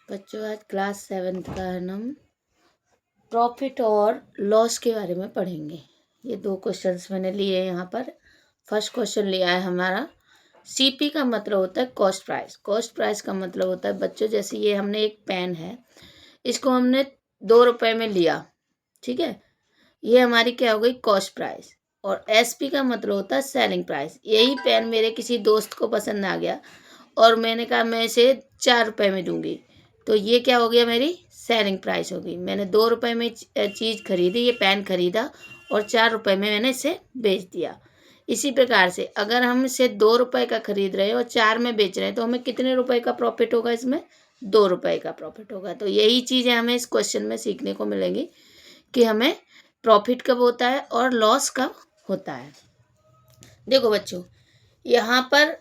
बच्चों आज class 7th का है ना, प्रॉफिट और लॉस के बारे में पढ़ेंगे। ये 2 क्वेश्चंस मैंने लिए यहाँ पर। फर्स्ट क्वेश्चन लिया है हमारा, सीपी का मतलब होता है कॉस्ट प्राइस। कॉस्ट प्राइस का मतलब होता है बच्चों, जैसे ये हमने एक पेन है, इसको हमने 2 रुपए में लिया, ठीक है, ये हमारी क्या हो गई कॉस्ट प्राइस। और एसपी का मतलब होता है सेलिंग प्राइस। यही पेन मेरे किसी दोस्त को पसंद आ गया और मैंने कहा मैं इसे 4 रुपए में दूंगी, तो ये क्या हो गया, मेरी सेलिंग प्राइस हो गई। मैंने 2 रुपए में चीज़ खरीदी, ये पेन खरीदा और 4 रुपए में मैंने इसे बेच दिया। इसी प्रकार से अगर हम इसे 2 रुपए का खरीद रहे हैं और 4 में बेच रहे हैं, तो हमें कितने रुपए का प्रॉफिट होगा, इसमें 2 रुपए का प्रॉफिट होगा। तो यही चीज़ें हमें इस क्वेश्चन में सीखने को मिलेंगी कि हमें प्रॉफिट कब होता है और लॉस कब होता है। देखो बच्चों, यहाँ पर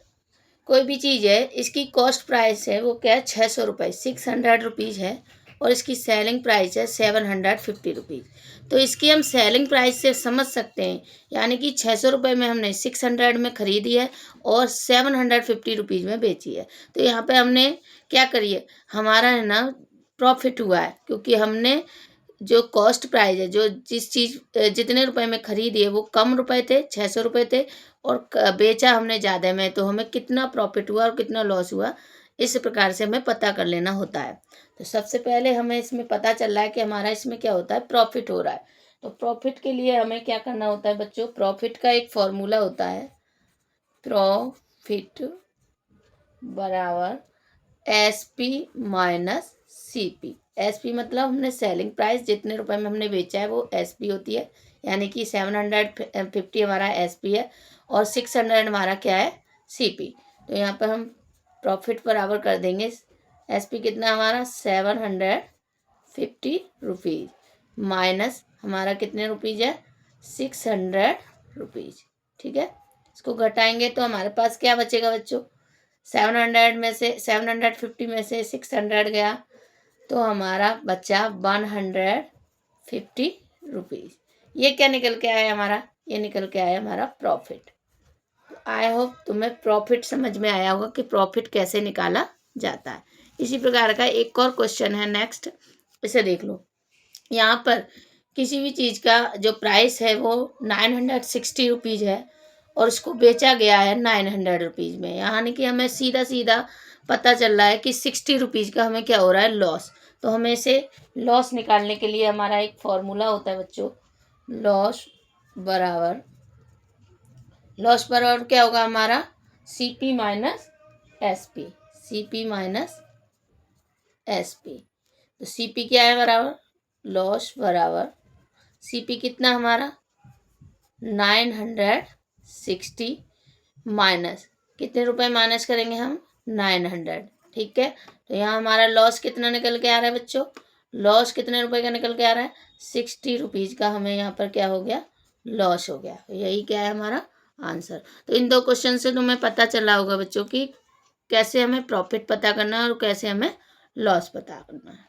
कोई भी चीज़ है, इसकी कॉस्ट प्राइस है वो क्या है, 600 रुपये, 600 रुपीज़ है, और इसकी सेलिंग प्राइस है 750 रुपीज़। तो इसकी हम सेलिंग प्राइस से समझ सकते हैं, यानी कि 600 रुपये में हमने 600 में खरीदी है और 750 रुपीज़ में बेची है। तो यहाँ पे हमने क्या करी है, हमारा है ना प्रॉफिट हुआ है, क्योंकि हमने जो कॉस्ट प्राइस है, जो जिस चीज़ जितने रुपए में खरीदी है वो कम रुपए थे, 600 रुपये थे, और बेचा हमने ज़्यादा में, तो हमें कितना प्रॉफिट हुआ और कितना लॉस हुआ, इस प्रकार से हमें पता कर लेना होता है। तो सबसे पहले हमें इसमें पता चल रहा है कि हमारा इसमें क्या होता है, प्रॉफिट हो रहा है। तो प्रॉफिट के लिए हमें क्या करना होता है बच्चों, प्रॉफिट का एक फॉर्मूला होता है, प्रॉफिट बराबर एसपी माइनस सीपी। एसपी मतलब हमने सेलिंग प्राइस, जितने रुपए में हमने बेचा है वो एसपी होती है, यानी कि 750 हमारा एसपी है और 600 हमारा क्या है, सीपी। तो यहाँ पर हम प्रॉफिट बराबर कर देंगे, एसपी कितना हमारा 750 रुपीज़ माइनस हमारा कितने रुपीज़ है, 600 रुपीज़, ठीक है। इसको घटाएंगे तो हमारे पास क्या बचेगा बच्चों, 700 में से 750 में से 600 गया, तो हमारा बचा 150 रुपीज़। ये क्या निकल के आया हमारा, ये निकल के आया हमारा प्रॉफिट। आई होप तुम्हें प्रॉफिट समझ में आया होगा कि प्रॉफिट कैसे निकाला जाता है। इसी प्रकार का एक और क्वेश्चन है नेक्स्ट, इसे देख लो। यहाँ पर किसी भी चीज़ का जो प्राइस है वो 960 रुपीज़ है और उसको बेचा गया है 900 रुपीज़ में, यानी कि हमें सीधा सीधा पता चल रहा है कि 60 रुपीज़ का हमें क्या हो रहा है, लॉस। तो हमें इसे लॉस निकालने के लिए हमारा एक फॉर्मूला होता है बच्चों, लॉस बराबर क्या होगा हमारा, CP minus SP, CP minus SP. तो सीपी क्या है बराबर, लॉस बराबर सीपी कितना हमारा 960 माइनस कितने रुपए माइनस करेंगे हम, 900, ठीक है। तो यहाँ हमारा लॉस कितना निकल के आ रहा है बच्चों, लॉस कितने रुपए का निकल के आ रहा है, 60 रुपीज़ का हमें यहाँ पर क्या हो गया, लॉस हो गया। तो यही क्या है हमारा आंसर। तो इन 2 क्वेश्चन से तुम्हें पता चला होगा बच्चों कि कैसे हमें प्रॉफिट पता करना है और कैसे हमें लॉस पता करना है।